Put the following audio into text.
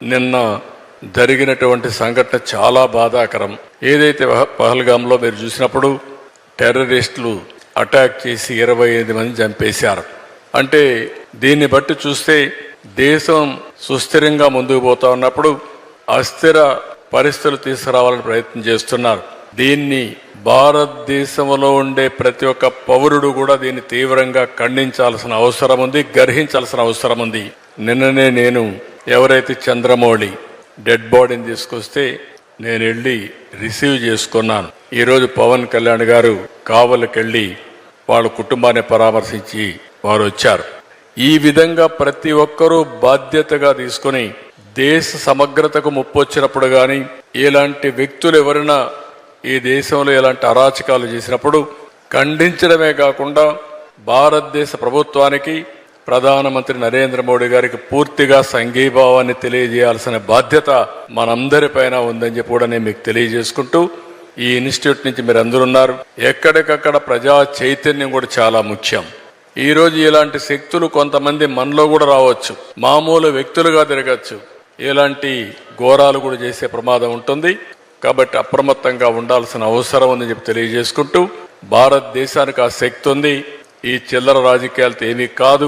నిన్న జరిగినటువంటి సంఘటన చాలా బాధాకరం. ఏదైతే పహల్గాంలో మీరు చూసినప్పుడు టెర్రరిస్టులు అటాక్ చేసి 25 మంది చంపేశారు. అంటే దీన్ని బట్టి చూస్తే దేశం సుస్థిరంగా ముందుకు పోతా ఉన్నప్పుడు అస్థిర పరిస్థితులు తీసుకురావాలని ప్రయత్నం చేస్తున్నారు. దీన్ని భారతదేశంలో ఉండే ప్రతి ఒక్క పౌరుడు కూడా దీన్ని తీవ్రంగా ఖండించాల్సిన అవసరం ఉంది, గర్హించాల్సిన అవసరం ఉంది. నిన్ననే నేను ఎవరైతే చంద్రమౌళి డెడ్ బాడీని తీసుకొస్తే నేను వెళ్ళి రిసీవ్ చేసుకున్నాను. ఈరోజు పవన్ కళ్యాణ్ గారు కావలికెళ్ళి వాళ్ళ కుటుంబాన్ని పరామర్శించి వారు వచ్చారు. ఈ విధంగా ప్రతి ఒక్కరూ బాధ్యతగా తీసుకుని దేశ సమగ్రతకు ముప్పు వచ్చినప్పుడు కానీ ఇలాంటి వ్యక్తులు ఎవరైనా ఈ దేశంలో ఇలాంటి అరాచకాలు చేసినప్పుడు ఖండించడమే కాకుండా భారతదేశ ప్రభుత్వానికి ప్రధానమంత్రి నరేంద్ర మోడీ గారికి పూర్తిగా సంఘీభావాన్ని తెలియజేయాల్సిన బాధ్యత మనందరిపైన ఉందని చెప్పి కూడా నేను మీకు తెలియజేసుకుంటూ, ఈ ఇన్స్టిట్యూట్ నుంచి మీరు అందరూ ఉన్నారు. ఎక్కడికక్కడ ప్రజా చైతన్యం కూడా చాలా ముఖ్యం. ఈ రోజు ఇలాంటి శక్తులు కొంతమంది మనలో కూడా రావచ్చు, మామూలు వ్యక్తులుగా తిరగచ్చు, ఇలాంటి ఘోరాలు కూడా చేసే ప్రమాదం ఉంటుంది. కాబట్టి అప్రమత్తంగా ఉండాల్సిన అవసరం ఉందని చెప్పి తెలియజేసుకుంటూ, భారతదేశానికి ఆ శక్తి ఉంది. ఈ చిల్లర రాజకీయాలతో ఏమీ కాదు.